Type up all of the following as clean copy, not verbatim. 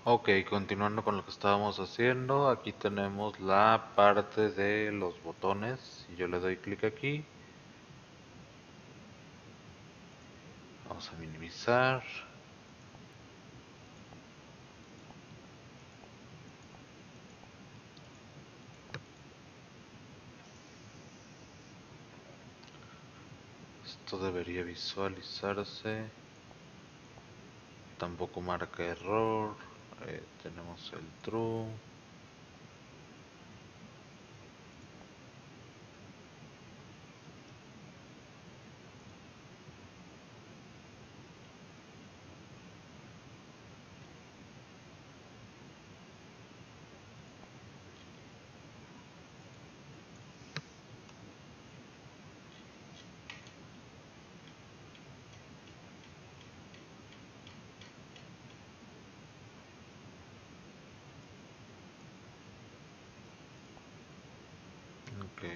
Ok, continuando con lo que estábamos haciendo, aquí tenemos la parte de los botones. Si yo le doy clic aquí, vamos a minimizar. Esto debería visualizarse. Tampoco marca error. Tenemos el true. Ok,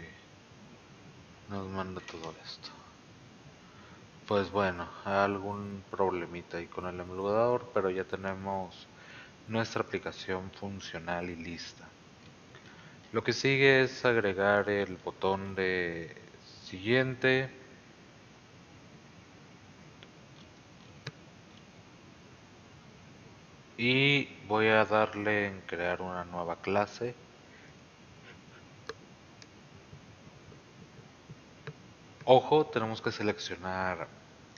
nos manda todo esto. Pues bueno, algún problemita ahí con el emulador, pero ya tenemos nuestra aplicación funcional y lista. Lo que sigue es agregar el botón de siguiente y voy a darle en crear una nueva clase. Ojo, tenemos que seleccionar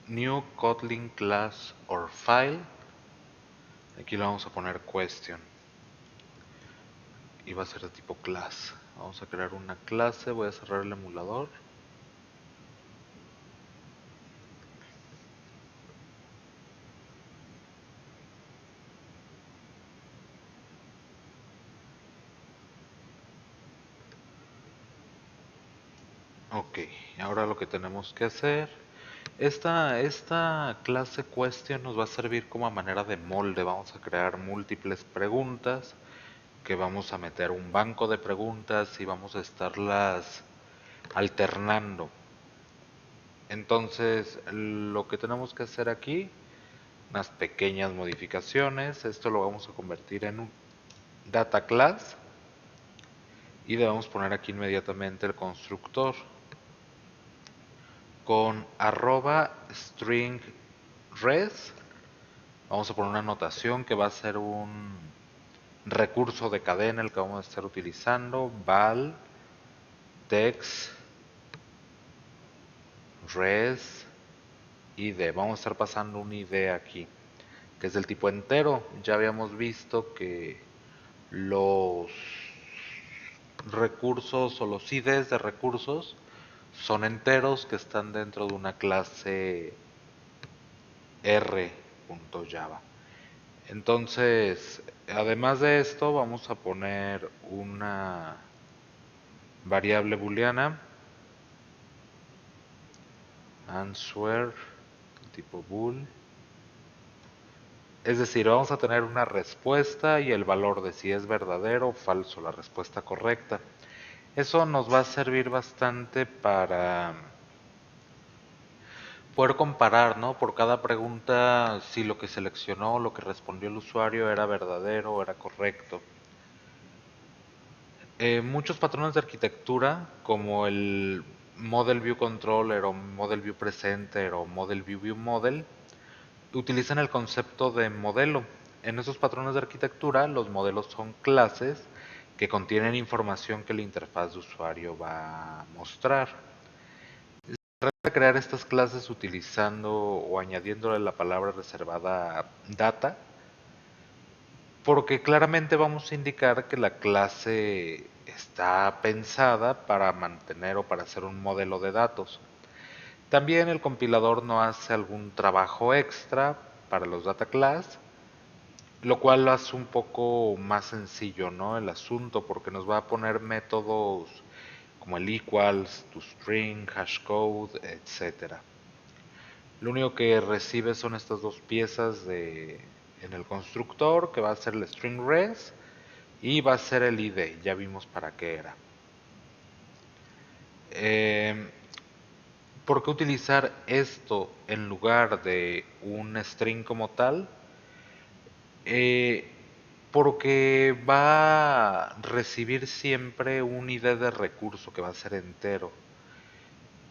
New Kotlin Class or File. Aquí le vamos a poner Question y va a ser de tipo class. Vamos a crear una clase, voy a cerrar el emulador. Ok, ahora lo que tenemos que hacer, esta clase question nos va a servir como a manera de molde. Vamos a crear múltiples preguntas que vamos a meter un banco de preguntas y vamos a estarlas alternando. Entonces, lo que tenemos que hacer aquí, unas pequeñas modificaciones, esto lo vamos a convertir en un data class y debemos poner aquí inmediatamente el constructor con arroba string res. Vamos a poner una anotación que va a ser un recurso de cadena el que vamos a estar utilizando, val text res id. Vamos a estar pasando un id aquí, que es del tipo entero. Ya habíamos visto que los recursos o los IDs de recursos son enteros que están dentro de una clase R.java. Entonces, además de esto, vamos a poner una variable booleana answer tipo bool. Es decir, vamos a tener una respuesta y el valor de si es verdadero o falso, la respuesta correcta. Eso nos va a servir bastante para poder comparar, ¿no? Por cada pregunta, si lo que seleccionó, lo que respondió el usuario era verdadero o era correcto. Muchos patrones de arquitectura, como el Model View Controller o Model View Presenter o Model View View Model, utilizan el concepto de modelo. En esos patrones de arquitectura, los modelos son clases que contienen información que la interfaz de usuario va a mostrar. Trata de crear estas clases utilizando o añadiéndole la palabra reservada data, porque claramente vamos a indicar que la clase está pensada para mantener o para hacer un modelo de datos. También el compilador no hace algún trabajo extra para los data class, lo cual lo hace un poco más sencillo, ¿no? El asunto, porque nos va a poner métodos como el equals, toString, hashcode, etcétera. Lo único que recibe son estas dos piezas en el constructor, que va a ser el string res y va a ser el id. Ya vimos para qué era. Eh, ¿Por qué utilizar esto en lugar de un string como tal? Porque va a recibir siempre un ID de recurso que va a ser entero,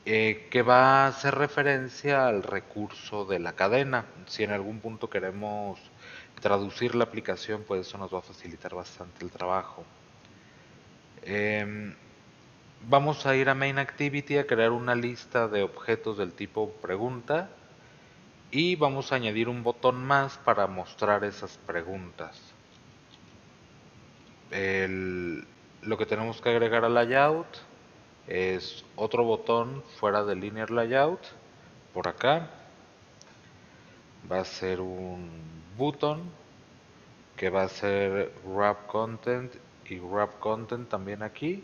que va a hacer referencia al recurso de la cadena. Si en algún punto queremos traducir la aplicación, pues eso nos va a facilitar bastante el trabajo. Em, Vamos a ir a Main Activity a crear una lista de objetos del tipo pregunta y vamos a añadir un botón más para mostrar esas preguntas. Lo que tenemos que agregar al layout es otro botón fuera del linear layout. Por acá va a ser un button que va a ser wrap content y wrap content también aquí.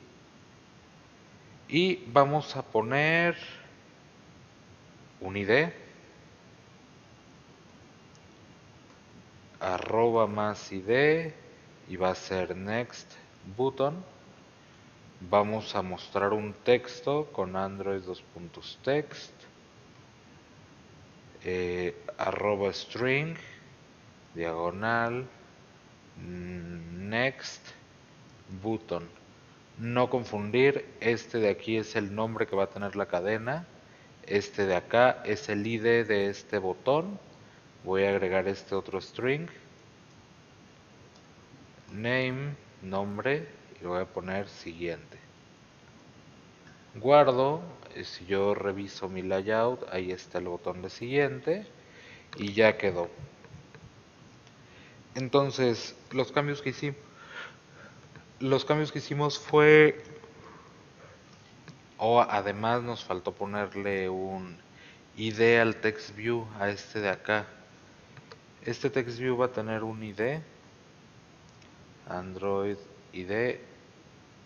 Y vamos a poner un ID, arroba más ID y va a ser next button. Vamos a mostrar un texto con Android text, arroba string, diagonal, next button. No confundir, este de aquí es el nombre que va a tener la cadena, este de acá es el ID de este botón. Voy a agregar este otro string, name, nombre, y voy a poner siguiente. Guardo, si yo reviso mi layout, ahí está el botón de siguiente y ya quedó. Entonces, los cambios que hicimos fue, además nos faltó ponerle un ID al text view, a este de acá. Este text view va a tener un ID, Android ID,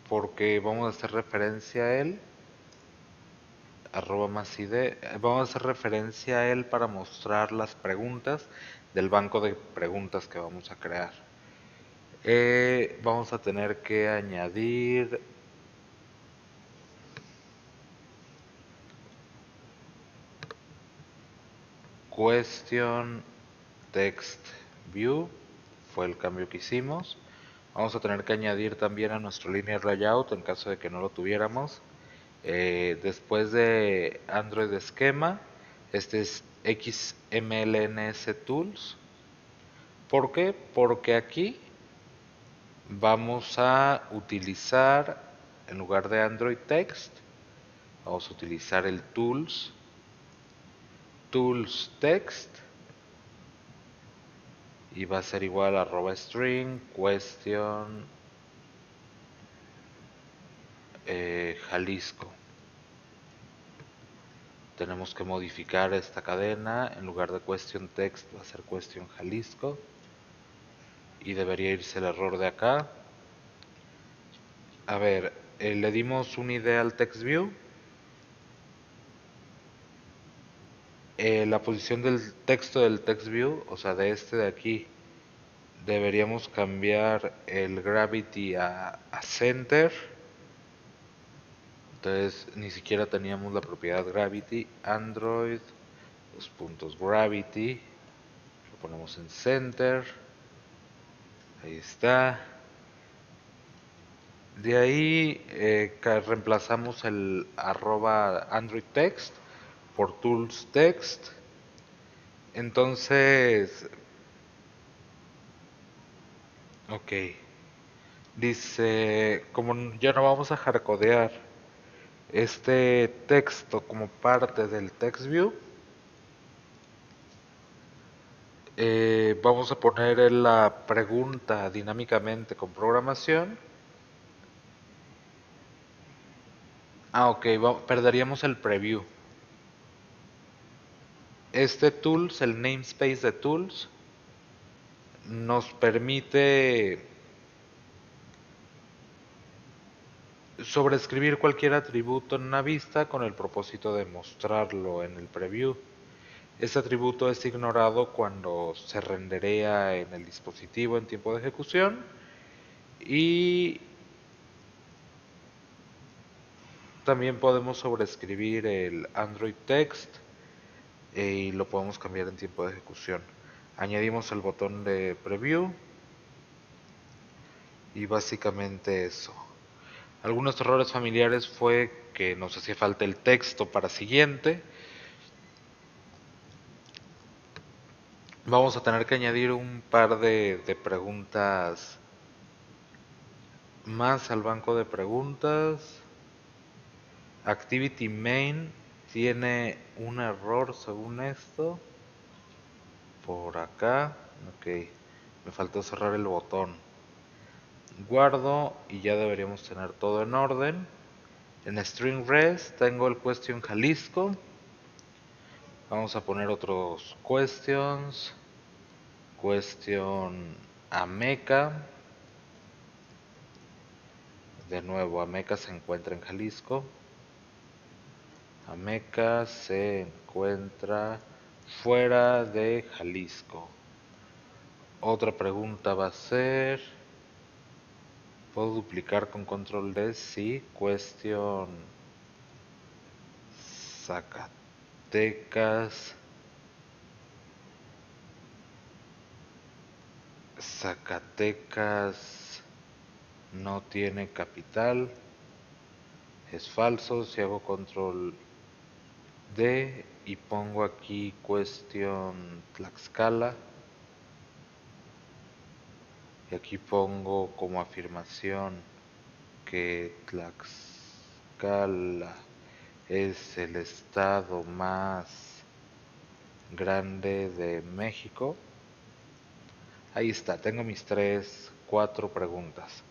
porque vamos a hacer referencia a él, arroba más ID, vamos a hacer referencia a él para mostrar las preguntas del banco de preguntas que vamos a crear. Vamos a tener que añadir question text view, fue el cambio que hicimos. Vamos a tener que añadir también a nuestro linear layout en caso de que no lo tuviéramos. Después de Android esquema, este es XMLNS Tools. ¿Por qué? Porque aquí vamos a utilizar, en lugar de Android Text, vamos a utilizar el Tools Text y va a ser igual a arroba string question Jalisco. Tenemos que modificar esta cadena, en lugar de question text va a ser question Jalisco y debería irse el error de acá. A ver, le dimos una idea al text view. La posición del texto del text view, o sea, de este de aquí, deberíamos cambiar el gravity a center. Entonces ni siquiera teníamos la propiedad gravity. Android, los puntos gravity, lo ponemos en center. Ahí está. De ahí reemplazamos el arroba Android text por tools text. Entonces, ok. Dice, como ya no vamos a hardcodear este texto como parte del text view, vamos a poner la pregunta dinámicamente con programación. Ok, perderíamos el preview. Este tools, el namespace de tools, nos permite sobreescribir cualquier atributo en una vista con el propósito de mostrarlo en el preview. Este atributo es ignorado cuando se renderea en el dispositivo en tiempo de ejecución y también podemos sobreescribir el Android text y lo podemos cambiar en tiempo de ejecución. Añadimos el botón de preview Y básicamente eso. Algunos errores familiares fue que nos hacía falta el texto para siguiente. Vamos a tener que añadir un par de preguntas más al banco de preguntas. Activity main tiene un error según esto. Por acá. Ok. Me faltó cerrar el botón. Guardo y ya deberíamos tener todo en orden. En string res tengo el question Jalisco. Vamos a poner otros questions. Question Ameca. De nuevo, Ameca se encuentra en Jalisco. Ameca se encuentra fuera de Jalisco. Otra pregunta va a ser, ¿puedo duplicar con control D? Sí. Question Zacatecas. Zacatecas no tiene capital. Es falso. Si hago control D y pongo aquí question Tlaxcala. Y aquí pongo como afirmación que Tlaxcala es el estado más grande de México. Ahí está, tengo mis 4 preguntas.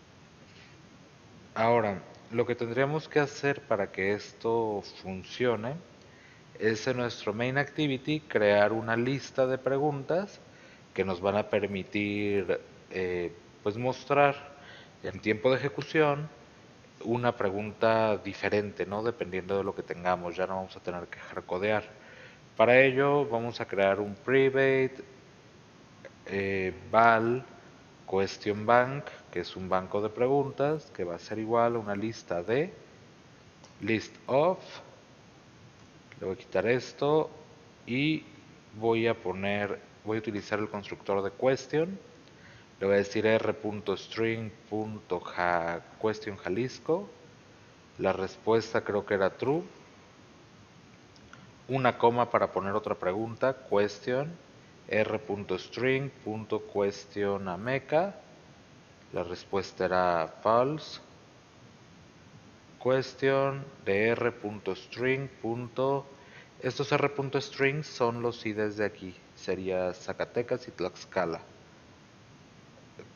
Ahora, lo que tendríamos que hacer para que esto funcione es en nuestro main activity crear una lista de preguntas que nos van a permitir pues mostrar en tiempo de ejecución una pregunta diferente, ¿no? Dependiendo de lo que tengamos, ya no vamos a tener que hardcodear. Para ello vamos a crear un private val question bank, que es un banco de preguntas que va a ser igual a una lista de list of. Le voy a quitar esto y voy a utilizar el constructor de question. Le voy a decir r.string.question Jalisco. La respuesta creo que era true. Una coma para poner otra pregunta, question, r.string.question Ameca. La respuesta era false. Question de r.string. Estos r.strings son los IDs de aquí. Sería Zacatecas y Tlaxcala.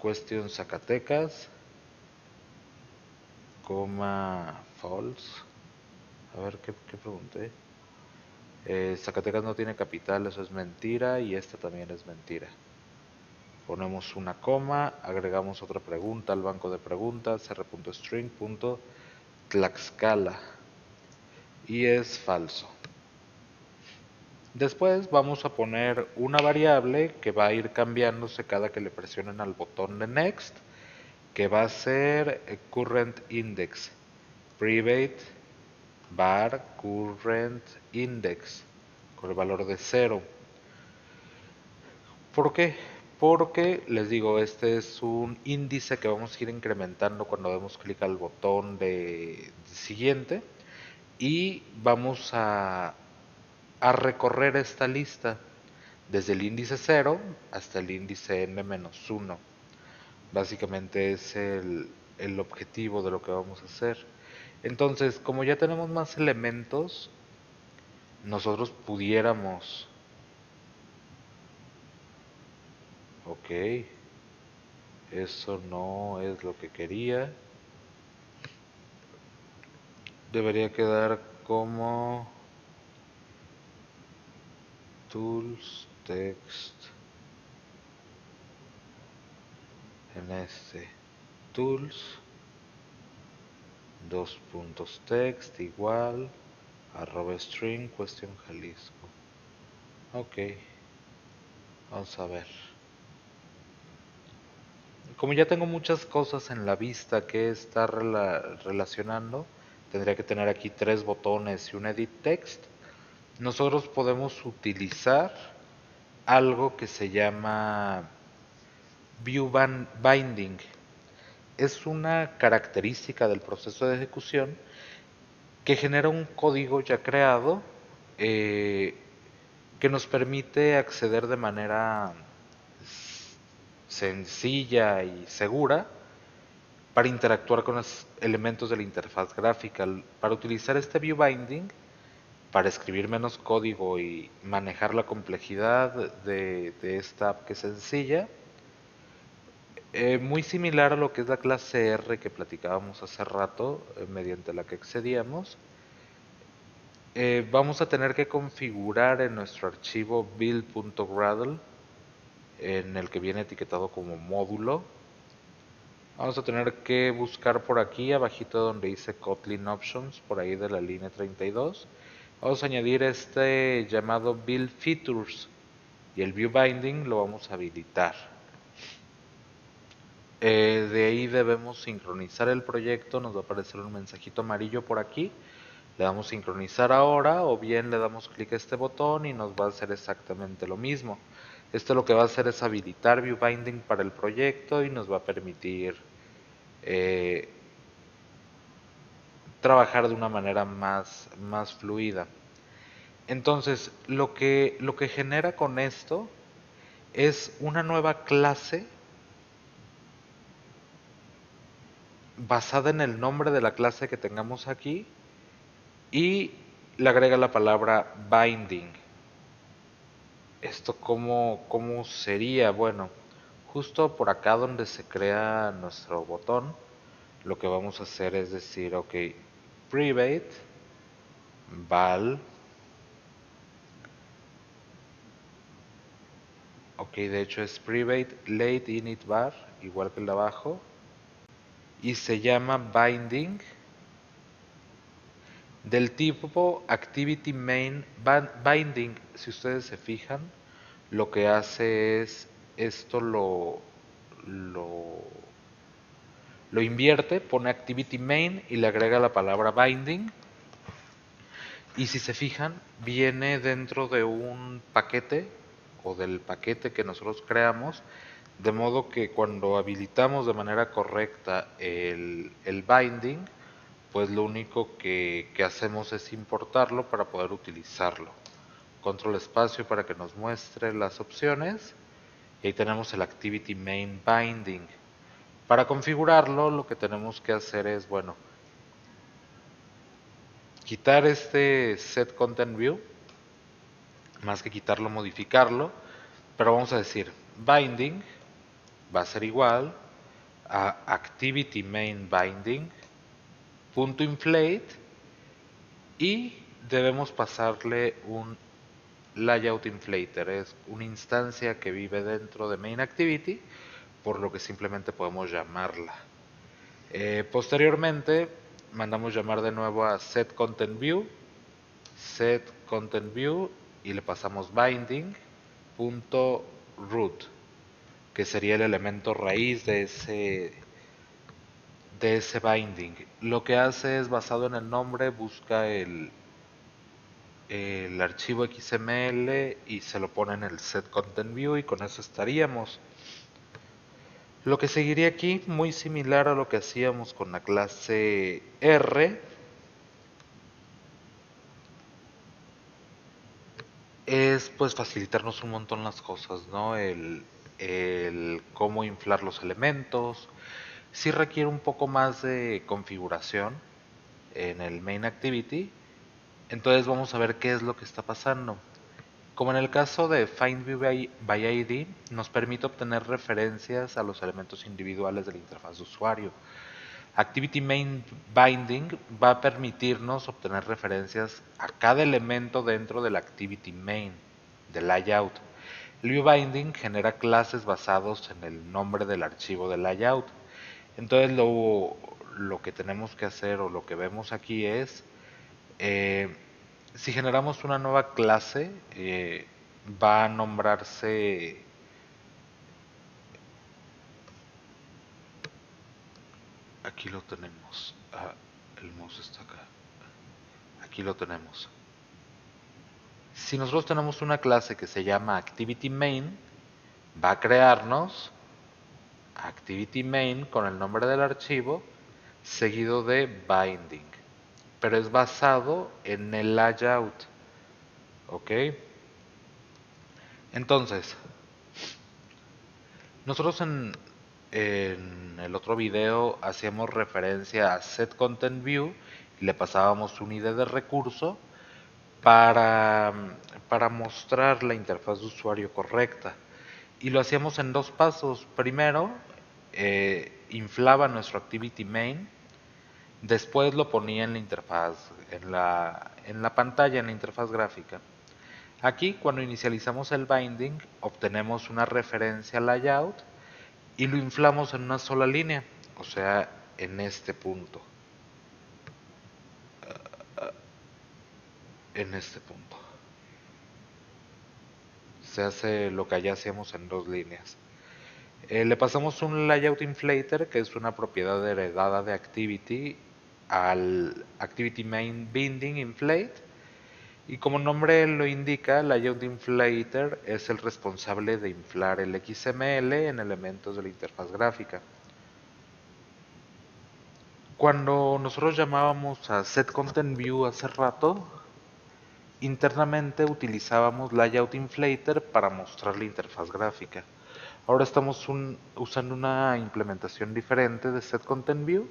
Question Zacatecas, coma false. A ver, ¿qué pregunté? Zacatecas no tiene capital, eso es mentira, y esta también es mentira. Ponemos una coma, agregamos otra pregunta al banco de preguntas, r.string.tlaxcala, y es falso. Después vamos a poner una variable que va a ir cambiándose cada que le presionen al botón de next, que va a ser current index, private var current index, con el valor de 0. ¿Por qué? Porque les digo, este es un índice que vamos a ir incrementando cuando demos clic al botón de siguiente, y vamos a recorrer esta lista desde el índice 0 hasta el índice n-1. Básicamente es el objetivo de lo que vamos a hacer. Entonces, como ya tenemos más elementos, nosotros pudiéramos... Ok, eso no es lo que quería. Debería quedar como tools text en este tools text igual @string question Jalisco. Ok, vamos a ver. Como ya tengo muchas cosas en la vista que estar relacionando, tendría que tener aquí 3 botones y un edit text. Nosotros podemos utilizar algo que se llama view binding. es una característica del proceso de ejecución que genera un código ya creado eh, que nos permite acceder de manera sencilla y segura para interactuar con los elementos de la interfaz gráfica. Para utilizar este view binding, para escribir menos código y manejar la complejidad de esta app que es sencilla, muy similar a lo que es la clase R que platicábamos hace rato, mediante la que accedíamos, vamos a tener que configurar en nuestro archivo build.gradle, en el que viene etiquetado como módulo. Vamos a tener que buscar por aquí, abajito donde dice Kotlin Options, por ahí de la línea 32. Vamos a añadir este llamado Build Features y el View Binding lo vamos a habilitar. De ahí debemos sincronizar el proyecto, nos va a aparecer un mensajito amarillo por aquí. Le damos sincronizar ahora o bien le damos clic a este botón y nos va a hacer exactamente lo mismo. Esto lo que va a hacer es habilitar View Binding para el proyecto y nos va a permitir eh, trabajar de una manera más fluida. Entonces, lo que genera con esto es una nueva clase basada en el nombre de la clase que tengamos aquí y le agrega la palabra binding. ¿Esto cómo sería? Bueno, justo por acá donde se crea nuestro botón, lo que vamos a hacer es decir, ok, private val, ok, de hecho es private late init var, igual que el de abajo, y se llama binding del tipo activity main binding. Si ustedes se fijan, lo que hace es esto lo, lo invierte, pone activity main y le agrega la palabra binding. Y si se fijan, viene dentro de un paquete o del paquete que nosotros creamos, de modo que cuando habilitamos de manera correcta el binding, pues lo único que hacemos es importarlo para poder utilizarlo. Control espacio para que nos muestre las opciones. Y ahí tenemos el Activity Main Binding. Para configurarlo, lo que tenemos que hacer es, bueno, quitar este Set Content View, más que quitarlo, modificarlo, pero vamos a decir binding va a ser igual a Activity Main Binding punto inflate y debemos pasarle un layout inflator, es una instancia que vive dentro de main activity, por lo que simplemente podemos llamarla. Posteriormente mandamos llamar de nuevo a setContentView y le pasamos binding.root, que sería el elemento raíz de ese binding. Lo que hace es, basado en el nombre, busca el archivo XML y se lo pone en el setContentView y con eso estaríamos. Lo que seguiría aquí, muy similar a lo que hacíamos con la clase R, es pues facilitarnos un montón las cosas, ¿no? El cómo inflar los elementos. Sí requiere un poco más de configuración en el main activity. Entonces vamos a ver qué es lo que está pasando. Como en el caso de FindViewBy ID, nos permite obtener referencias a los elementos individuales de la interfaz de usuario. Activity Main Binding va a permitirnos obtener referencias a cada elemento dentro del Activity Main, del layout. El View Binding genera clases basados en el nombre del archivo del layout. Entonces lo que tenemos que hacer o lo que vemos aquí es, eh, si generamos una nueva clase, va a nombrarse, aquí lo tenemos, el mouse está acá, aquí lo tenemos. Si nosotros tenemos una clase que se llama ActivityMain, va a crearnos activity main con el nombre del archivo seguido de binding, pero es basado en el layout, ¿ok? Entonces, nosotros en el otro video hacíamos referencia a setContentView y le pasábamos un ID de recurso para, para mostrar la interfaz de usuario correcta. Y lo hacíamos en dos pasos. Primero, inflaba nuestro activity main, después lo ponía en la interfaz, en la pantalla, en la interfaz gráfica. Aquí, cuando inicializamos el binding, obtenemos una referencia al layout y lo inflamos en una sola línea, o sea, en este punto. En este punto. Se hace lo que allá hacíamos en dos líneas. Le pasamos un layout inflator, que es una propiedad heredada de Activity, al Activity Main Binding Inflate. Y como nombre lo indica, Layout Inflator es el responsable de inflar el XML en elementos de la interfaz gráfica. Cuando nosotros llamábamos a setContentView hace rato, internamente utilizábamos Layout Inflator para mostrar la interfaz gráfica. Ahora estamos usando una implementación diferente de setContentView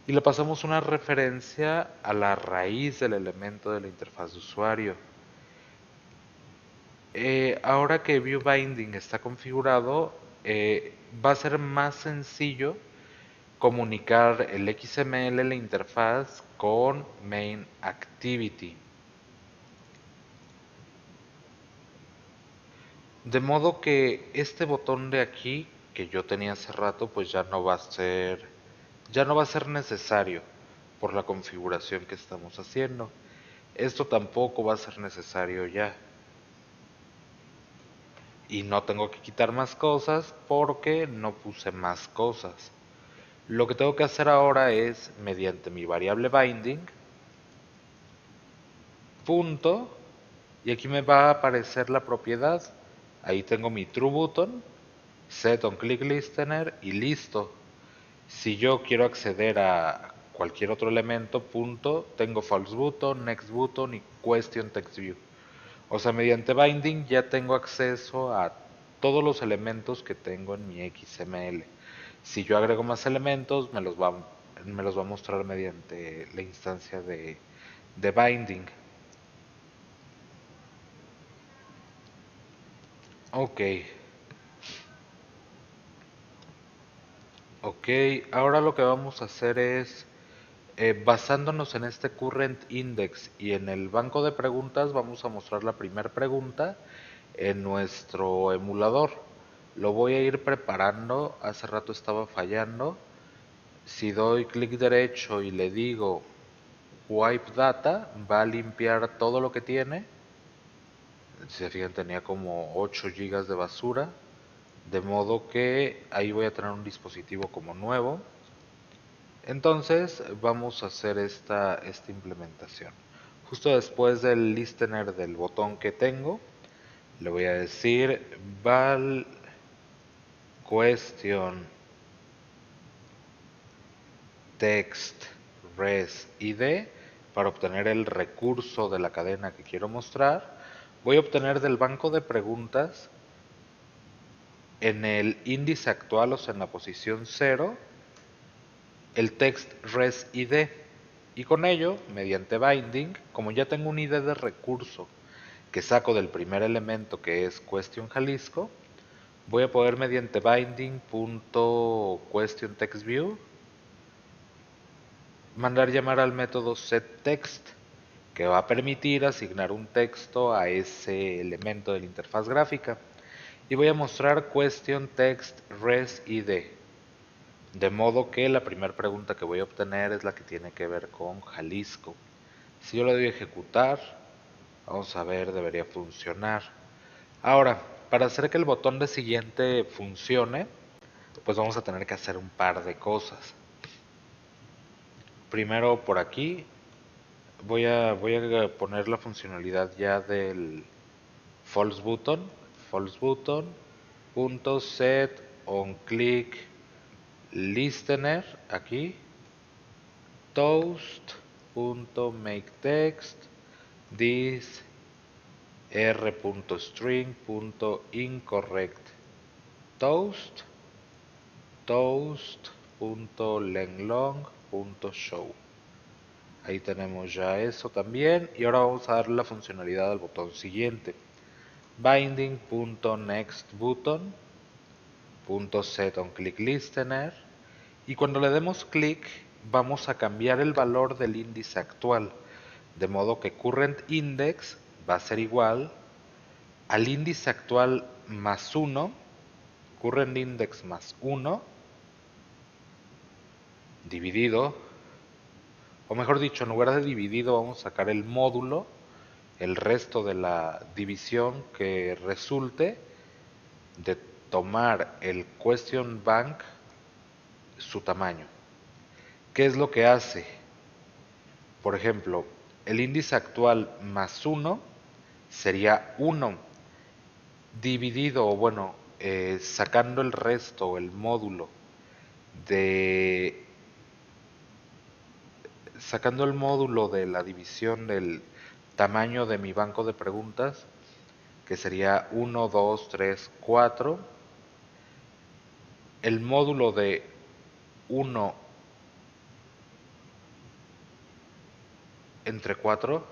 y le pasamos una referencia a la raíz del elemento de la interfaz de usuario. Ahora que ViewBinding está configurado, va a ser más sencillo comunicar el XML, la interfaz, con MainActivity. De modo que este botón de aquí, que yo tenía hace rato, pues ya no va a ser necesario por la configuración que estamos haciendo. Esto tampoco va a ser necesario ya. Y no tengo que quitar más cosas porque no puse más cosas. Lo que tengo que hacer ahora es, mediante mi variable binding, punto, y aquí me va a aparecer la propiedad. Ahí tengo mi true button, set on click listener y listo. Si yo quiero acceder a cualquier otro elemento, punto, tengo false button, next button y question text view. O sea, mediante binding ya tengo acceso a todos los elementos que tengo en mi XML. Si yo agrego más elementos, me los va a mostrar mediante la instancia de binding. Ok. Ok, ahora lo que vamos a hacer es, basándonos en este current index y en el banco de preguntas, vamos a mostrar la primera pregunta en nuestro emulador. Lo voy a ir preparando, hace rato estaba fallando. Si doy clic derecho y le digo wipe data, va a limpiar todo lo que tiene. Si se fijan, tenía como 8 gigas de basura. De modo que ahí voy a tener un dispositivo como nuevo. Entonces vamos a hacer esta implementación. Justo después del listener del botón que tengo, le voy a decir val question text res id para obtener el recurso de la cadena que quiero mostrar. Voy a obtener del banco de preguntas en el índice actual, o sea, en la posición 0, el text res id. Y con ello, mediante binding, como ya tengo un ID de recurso que saco del primer elemento que es question Jalisco, voy a poder mediante binding.questionTextView mandar llamar al método setText, que va a permitir asignar un texto a ese elemento de la interfaz gráfica. Y voy a mostrar question text res id. De modo que la primera pregunta que voy a obtener es la que tiene que ver con Jalisco. Si yo le doy a ejecutar, vamos a ver, debería funcionar. Ahora, para hacer que el botón de siguiente funcione, pues vamos a tener que hacer un par de cosas. Primero por aquí voy a poner la funcionalidad ya del false button punto set on click listener aquí, toast.makeText, this r.string.incorrect, toast, toast.lenglong.show. Ahí tenemos ya eso también. Y ahora vamos a darle la funcionalidad al botón siguiente. Binding.nextButton.setOnClickListener. Y cuando le demos clic, vamos a cambiar el valor del índice actual. De modo que currentIndex va a ser igual al índice actual más 1, currentIndex más 1, dividido, o mejor dicho, en lugar de dividido vamos a sacar el módulo, el resto de la división que resulte de tomar el question bank, su tamaño. ¿Qué es lo que hace? Por ejemplo, el índice actual más 1 sería 1, dividido, o bueno, sacando el resto, o el módulo, de sacando el módulo de la división del tamaño de mi banco de preguntas, que sería 1, 2, 3, 4, el módulo de 1 entre 4,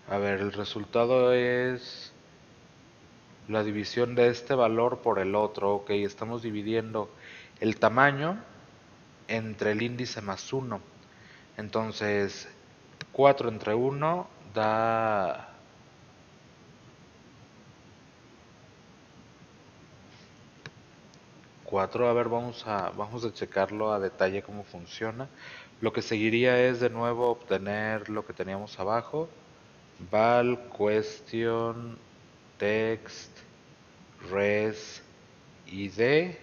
a ver, el resultado es la división de este valor por el otro. Ok, estamos dividiendo el tamaño entre el índice más 1. Entonces, 4 entre 1 da 4. A ver, vamos a checarlo a detalle cómo funciona. Lo que seguiría es de nuevo obtener lo que teníamos abajo. Val question text res id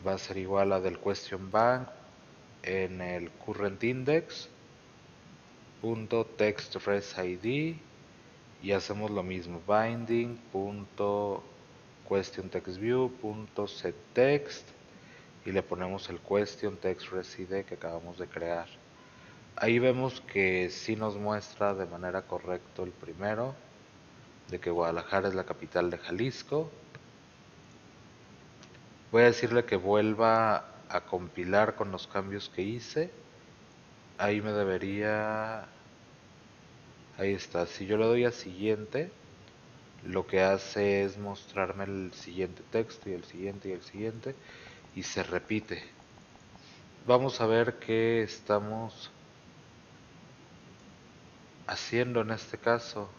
va a ser igual a del question bank en el current index punto text res id, y hacemos lo mismo, binding punto question text view punto set text, y le ponemos el question text res id que acabamos de crear. Ahí vemos que sí nos muestra de manera correcta el primero, de que Guadalajara es la capital de Jalisco. Voy a decirle que vuelva a compilar con los cambios que hice. Ahí me debería... Ahí está. Si yo le doy a siguiente, lo que hace es mostrarme el siguiente texto y el siguiente y el siguiente, y se repite. Vamos a ver qué estamos haciendo en este caso.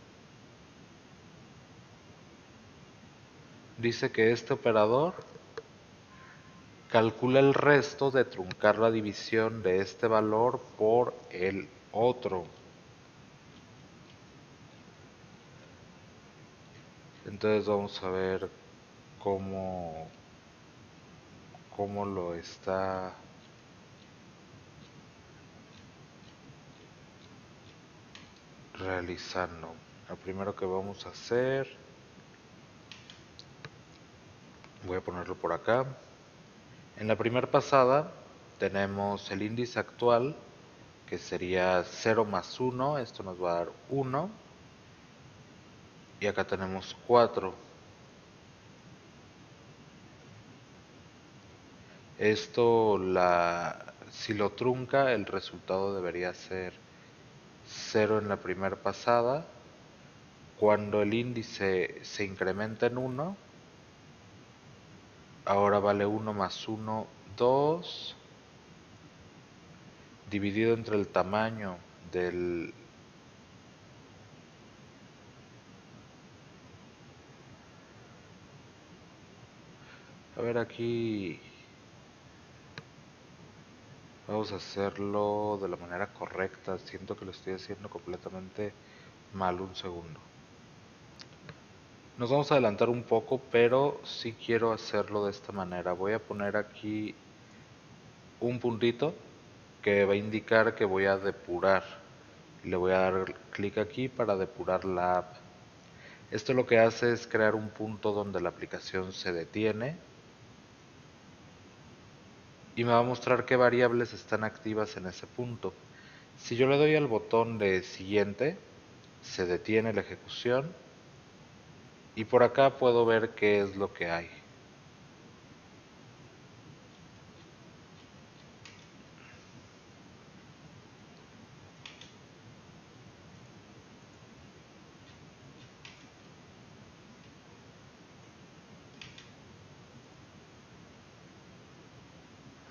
Dice que este operador calcula el resto de truncar la división de este valor por el otro. Entonces vamos a ver cómo lo está realizando. Lo primero que vamos a hacer, voy a ponerlo por acá. En la primera pasada tenemos el índice actual, que sería 0 más 1, esto nos va a dar 1, y acá tenemos 4. Esto, si lo trunca, el resultado debería ser 0 en la primera pasada. Cuando el índice se incrementa en 1, ahora vale 1 más 1, 2, dividido entre el tamaño del... A ver, aquí vamos a hacerlo de la manera correcta. Siento que lo estoy haciendo completamente mal. Un segundo. Nos vamos a adelantar un poco, pero sí quiero hacerlo de esta manera. Voy a poner aquí un puntito que va a indicar que voy a depurar. Le voy a dar clic aquí para depurar la app. Esto lo que hace es crear un punto donde la aplicación se detiene y me va a mostrar qué variables están activas en ese punto. Si yo le doy al botón de siguiente, se detiene la ejecución y por acá puedo ver qué es lo que hay.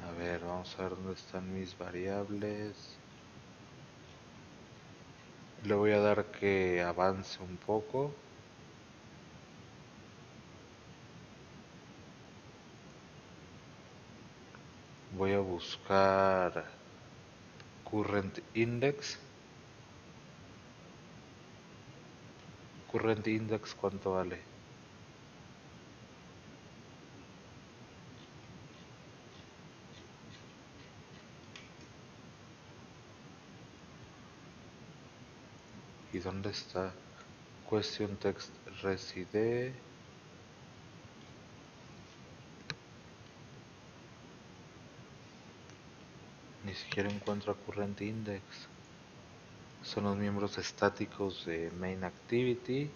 A ver, vamos a ver dónde están mis variables. Le voy a dar que avance un poco. Voy a buscar current index. Current index, ¿cuánto vale? ¿Y dónde está? Question text reside. Ni siquiera encuentro a current index. Son los miembros estáticos de main activity.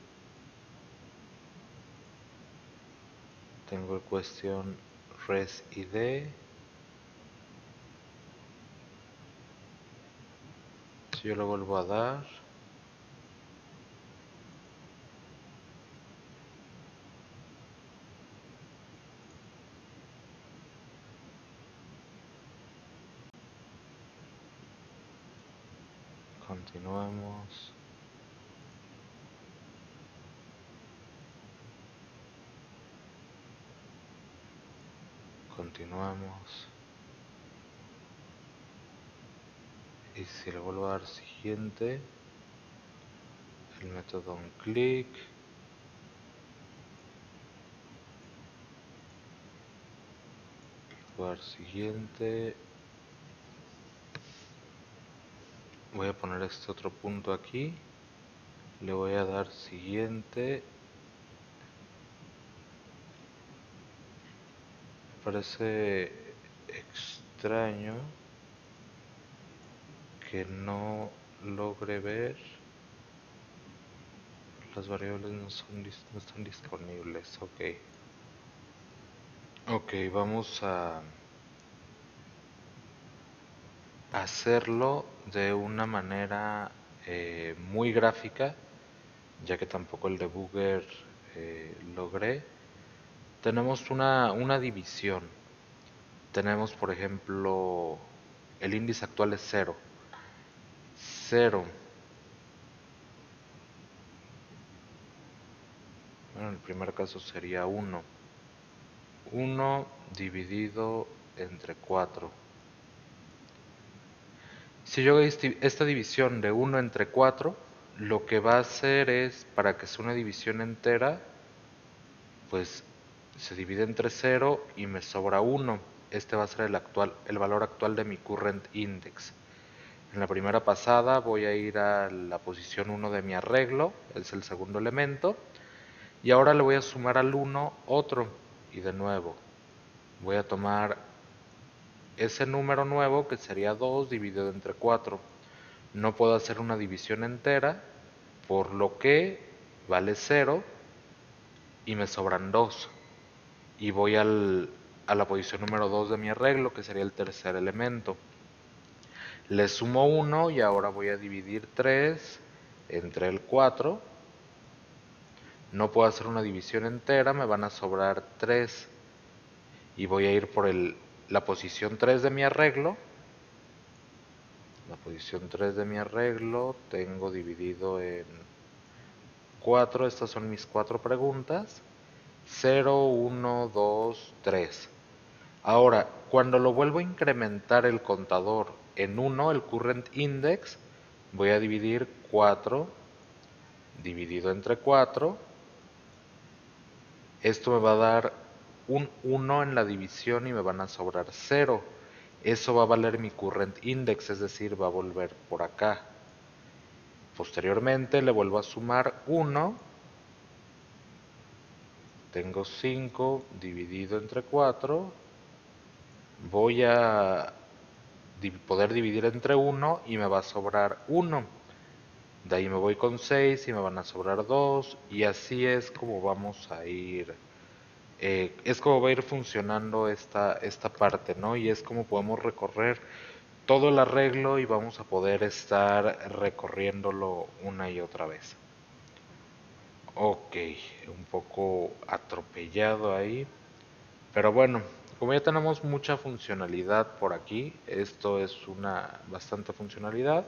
Tengo el question res id. Si yo lo vuelvo a dar, continuamos. Continuamos. Y si le vuelvo a dar siguiente, el método onClick. Le voy a dar siguiente. Voy a poner este otro punto aquí. Le voy a dar siguiente. Me parece extraño que no logre ver. Las variables no están disponibles. Ok. Ok, vamos a hacerlo de una manera muy gráfica, ya que tampoco el debugger logré. Tenemos una división. Tenemos, por ejemplo, el índice actual es 0. 0. Bueno, en el primer caso sería 1. 1 dividido entre 4. Si yo hago esta división de 1 entre 4, lo que va a hacer es, para que sea una división entera, pues se divide entre 0 y me sobra 1. Este va a ser el valor actual de mi current index. En la primera pasada voy a ir a la posición 1 de mi arreglo, es el segundo elemento, y ahora le voy a sumar al 1 otro, y de nuevo voy a tomar ese número nuevo que sería 2 dividido entre 4. No puedo hacer una división entera, por lo que vale 0 y me sobran 2. Y voy a la posición número 2 de mi arreglo, que sería el tercer elemento. Le sumo 1 y ahora voy a dividir 3 entre el 4. No puedo hacer una división entera, me van a sobrar 3. Y voy a ir por la posición 3 de mi arreglo. La posición 3 de mi arreglo tengo dividido en 4. Estas son mis 4 preguntas. 0, 1, 2, 3. Ahora, cuando lo vuelvo a incrementar el contador en 1, el current index, voy a dividir 4 dividido entre 4 Esto me va a dar un 1 en la división y me van a sobrar 0. Eso va a valer mi current index, es decir, va a volver por acá. Posteriormente le vuelvo a sumar 1. Tengo 5 dividido entre 4. Voy a poder dividir entre 1 y me va a sobrar 1. De ahí me voy con 6 y me van a sobrar 2. Y así es como vamos a ir. Es como va a ir funcionando esta parte, ¿no? Y es como podemos recorrer todo el arreglo y vamos a poder estar recorriéndolo una y otra vez. Ok, un poco atropellado ahí. Pero bueno, como ya tenemos mucha funcionalidad por aquí, esto es una bastante funcionalidad,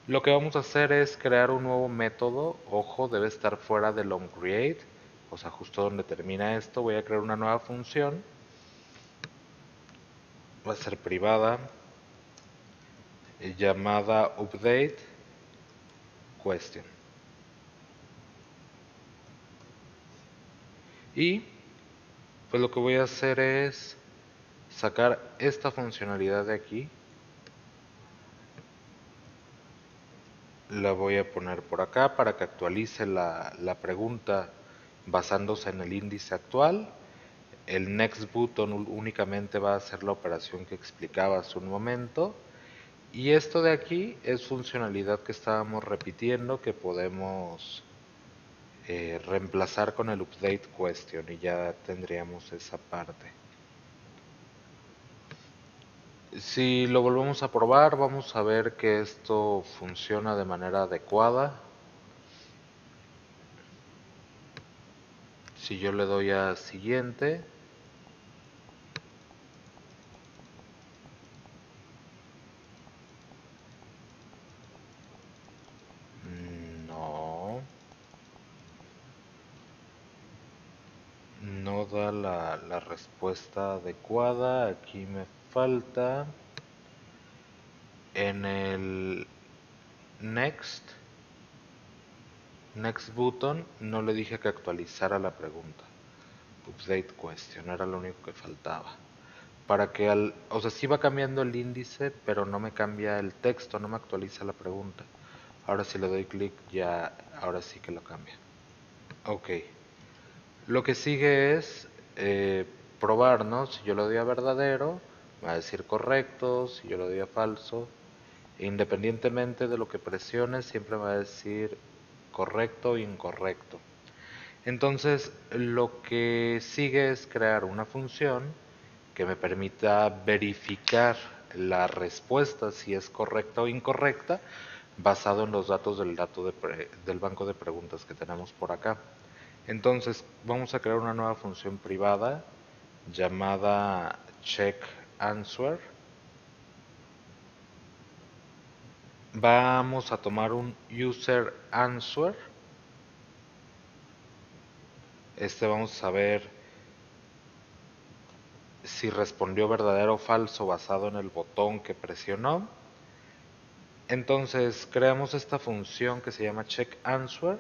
lo que vamos a hacer es crear un nuevo método. Ojo, debe estar fuera del onCreate, o sea, justo donde termina esto, voy a crear una nueva función. Va a ser privada, llamada update question. Y pues lo que voy a hacer es sacar esta funcionalidad de aquí. La voy a poner por acá para que actualice la pregunta basándose en el índice actual. El next button únicamente va a hacer la operación que explicaba hace un momento. Y esto de aquí es funcionalidad que estábamos repitiendo que podemos reemplazar con el update question y ya tendríamos esa parte. Si lo volvemos a probar, vamos a ver que esto funciona de manera adecuada. Si yo le doy a siguiente, no, no da la respuesta adecuada. Aquí me falta en el next, next button, no le dije que actualizara la pregunta. Update question, era lo único que faltaba. Para que o sea, sí va cambiando el índice, pero no me cambia el texto, no me actualiza la pregunta. Ahora si le doy clic, ya, ahora sí que lo cambia. Ok. Lo que sigue es probar, ¿no? Si yo le doy a verdadero, va a decir correcto. Si yo le doy a falso, independientemente de lo que presione, siempre va a decir correcto o incorrecto. Entonces, lo que sigue es crear una función que me permita verificar la respuesta, si es correcta o incorrecta, basado en los datos del banco de preguntas que tenemos por acá. Entonces, vamos a crear una nueva función privada llamada checkAnswer. Vamos a tomar un userAnswer. Vamos a ver si respondió verdadero o falso basado en el botón que presionó. Entonces creamos esta función que se llama checkAnswer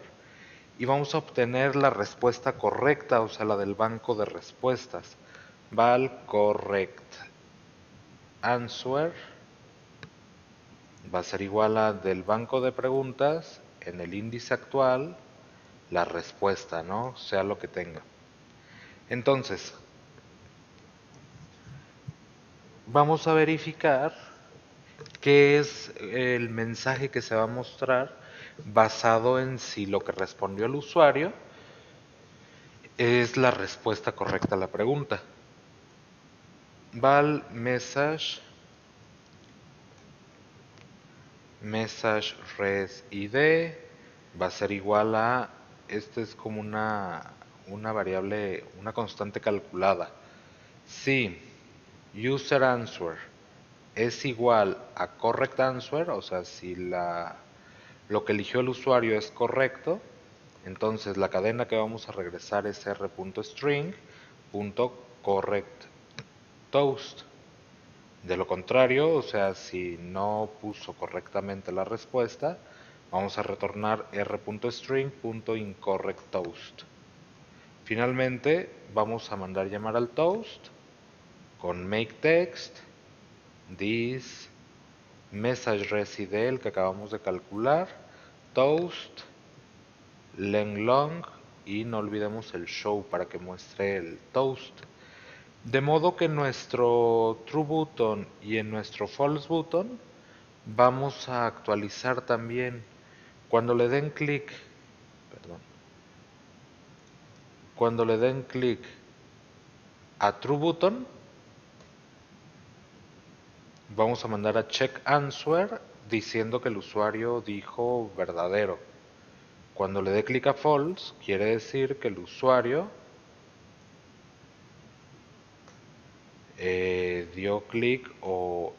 y vamos a obtener la respuesta correcta, o sea, la del banco de respuestas. Val correct answer va a ser igual a del banco de preguntas en el índice actual la respuesta, ¿no? Sea lo que tenga. Entonces, vamos a verificar qué es el mensaje que se va a mostrar basado en si lo que respondió el usuario es la respuesta correcta a la pregunta. Val message res id va a ser igual a, es como una variable, una constante calculada. Si user answer es igual a correct answer, o sea, si lo que eligió el usuario es correcto, entonces la cadena que vamos a regresar es r.string.correctToast. De lo contrario, o sea, si no puso correctamente la respuesta, vamos a retornar r.string.incorrectToast. Finalmente vamos a mandar llamar al toast con make text, this, message residel que acabamos de calcular, toast, len long y no olvidemos el show para que muestre el toast. De modo que en nuestro true button y en nuestro false button vamos a actualizar también. Cuando le den clic, perdón, cuando le den clic a true button, vamos a mandar a check answer diciendo que el usuario dijo verdadero. Cuando le dé clic a false, quiere decir que el usuario dio clic o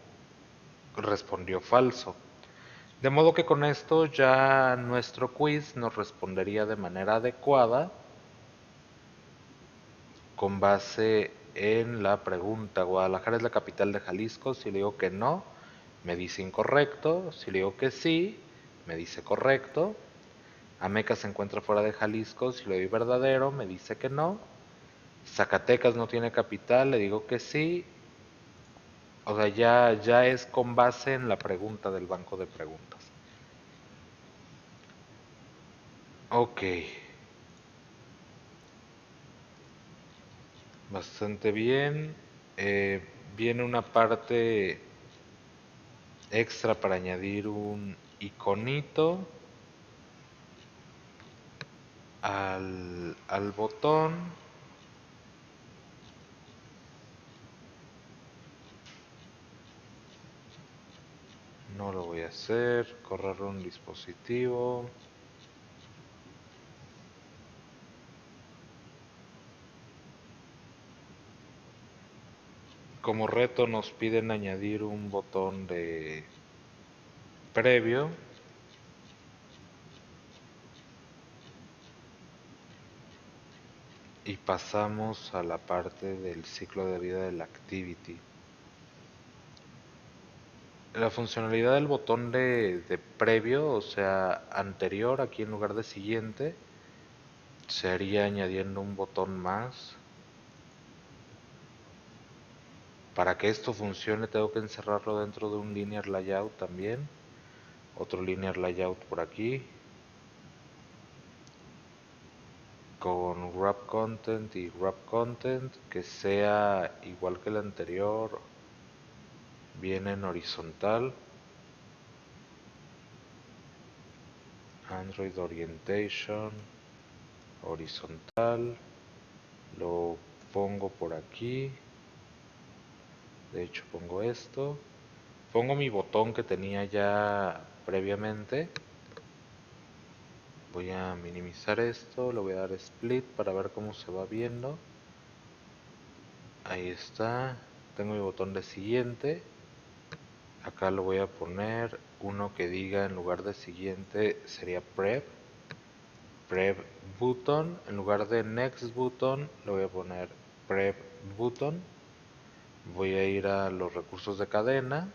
respondió falso. De modo que con esto ya nuestro quiz nos respondería de manera adecuada con base en la pregunta. ¿Guadalajara es la capital de Jalisco? Si le digo que no, me dice incorrecto. Si le digo que sí, me dice correcto. Ameca se encuentra fuera de Jalisco. Si le doy verdadero, me dice que no. Zacatecas no tiene capital, le digo que sí. O sea, ya es con base en la pregunta del banco de preguntas. Ok. Bastante bien. Eh, Viene una parte extra para añadir un iconito al botón. No lo voy a hacer. Correr un dispositivo. Como reto nos piden añadir un botón de previo. Y pasamos a la parte del ciclo de vida del activity. La funcionalidad del botón de previo, o sea, anterior, aquí en lugar de siguiente, sería añadiendo un botón más. Para que esto funcione tengo que encerrarlo dentro de un linear layout también. Otro linear layout por aquí. Con wrap content y wrap content que sea igual que el anterior, viene en horizontal. Android Orientation, horizontal, lo pongo por aquí, de hecho pongo esto, pongo mi botón que tenía ya previamente, voy a minimizar esto, le voy a dar split para ver cómo se va viendo, ahí está, tengo mi botón de siguiente, acá lo voy a poner uno que diga en lugar de siguiente sería prep button, en lugar de next button le voy a poner prep button. Voy a ir a los recursos de cadena,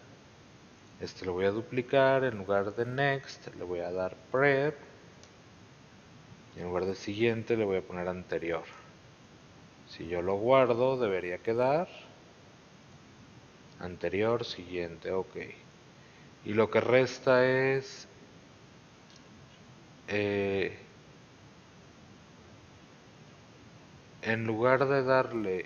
este lo voy a duplicar, en lugar de next le voy a dar prep y en lugar de siguiente le voy a poner anterior. Si yo lo guardo debería quedar anterior, siguiente, ok. Y lo que resta es eh, en lugar de darle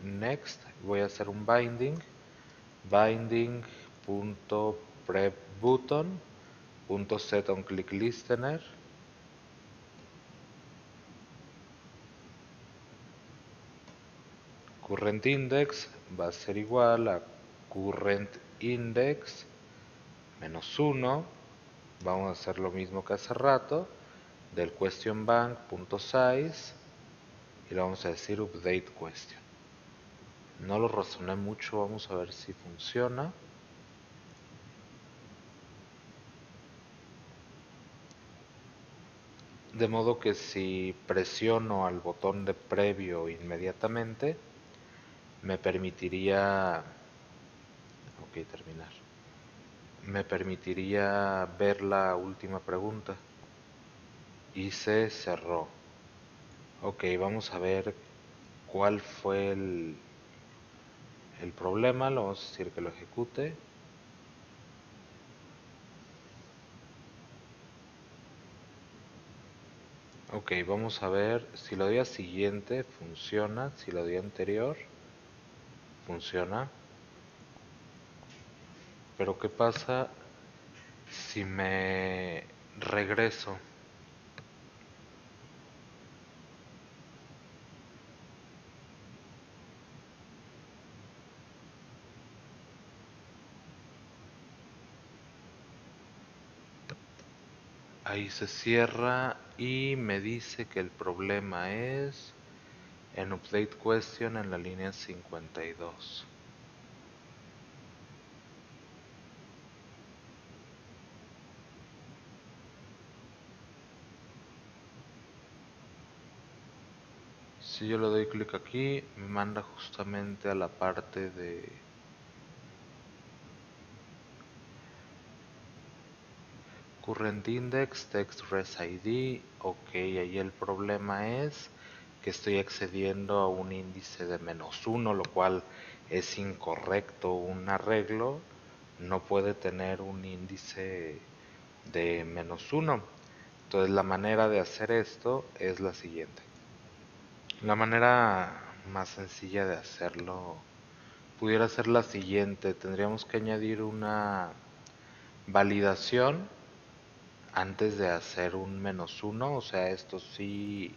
next, voy a hacer un binding.prepButton.setOnClickListener. Current index va a ser igual a current index menos 1. Vamos a hacer lo mismo que hace rato del question bank.size y le vamos a decir update question. No lo razoné mucho, vamos a ver si funciona. De modo que si presiono al botón de previo inmediatamente, me permitiría, ok, terminar, me permitiría ver la última pregunta y se cerró. Ok, vamos a ver cuál fue el problema. Le vamos a decir que lo ejecute. Ok, vamos a ver si lo doy a siguiente funciona, si lo doy a anterior funciona. Pero ¿qué pasa si me regreso? Ahí se cierra y me dice que el problema es en update question en la línea 52. Si yo le doy clic aquí, me manda justamente a la parte de current index, text res ID. Ok, ahí el problema es que estoy accediendo a un índice de -1, lo cual es incorrecto. Un arreglo no puede tener un índice de -1. Entonces la manera de hacer esto es la siguiente. La manera más sencilla de hacerlo pudiera ser la siguiente. Tendríamos que añadir una validación antes de hacer un -1. O sea, esto sí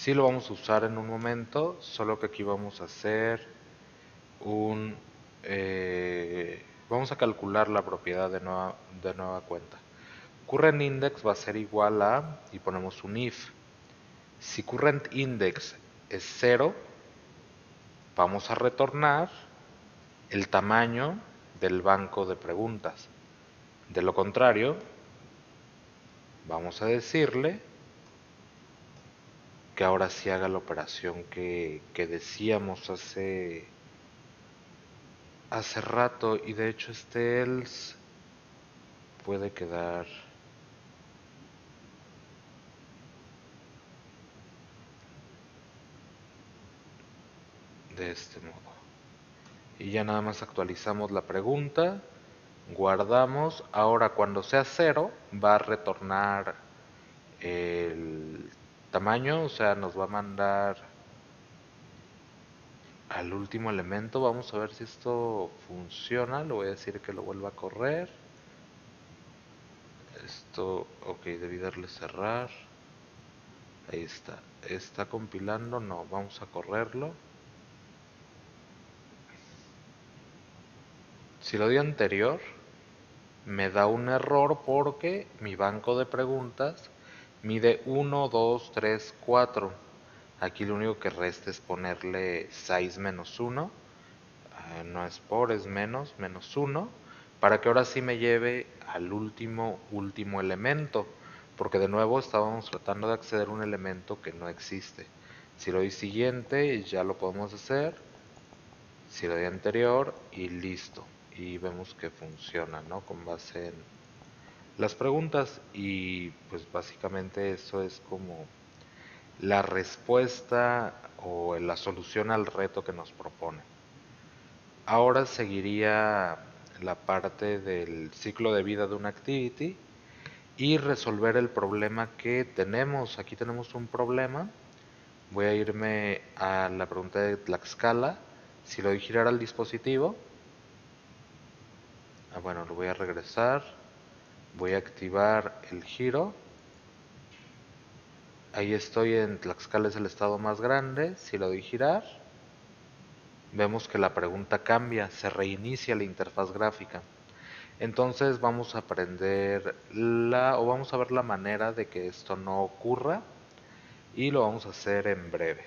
lo vamos a usar en un momento, solo que aquí vamos a hacer un... vamos a calcular la propiedad de nueva cuenta. Current index va a ser igual a, y ponemos un if. Si current index es 0, vamos a retornar el tamaño del banco de preguntas. De lo contrario, vamos a decirle que ahora sí haga la operación que decíamos hace rato. Y de hecho este else puede quedar de este modo. Y ya nada más actualizamos la pregunta, guardamos. Ahora cuando sea 0 va a retornar el tamaño, o sea, nos va a mandar al último elemento. Vamos a ver si esto funciona. Le voy a decir que lo vuelva a correr. Esto, ok, debí darle cerrar. Ahí está. Está compilando, no, vamos a correrlo. Si lo di anterior, me da un error porque mi banco de preguntas mide 1, 2, 3, 4. Aquí lo único que resta es ponerle size -1. No es por, es -1. Para que ahora sí me lleve al último elemento. Porque de nuevo estábamos tratando de acceder a un elemento que no existe. Si lo doy siguiente, ya lo podemos hacer. Si lo doy anterior y listo. Y vemos que funciona, ¿no? Con base en las preguntas. Y pues básicamente eso es como la respuesta o la solución al reto que nos propone. Ahora seguiría la parte del ciclo de vida de una activity y resolver el problema que tenemos. Aquí tenemos un problema. Voy a irme a la pregunta de Tlaxcala. Si lo doy girar al dispositivo, bueno, lo voy a regresar. Voy a activar el giro. Ahí estoy en Tlaxcala, es el estado más grande. Si lo doy girar, vemos que la pregunta cambia, se reinicia la interfaz gráfica. Entonces vamos a aprender vamos a ver la manera de que esto no ocurra y lo vamos a hacer en breve.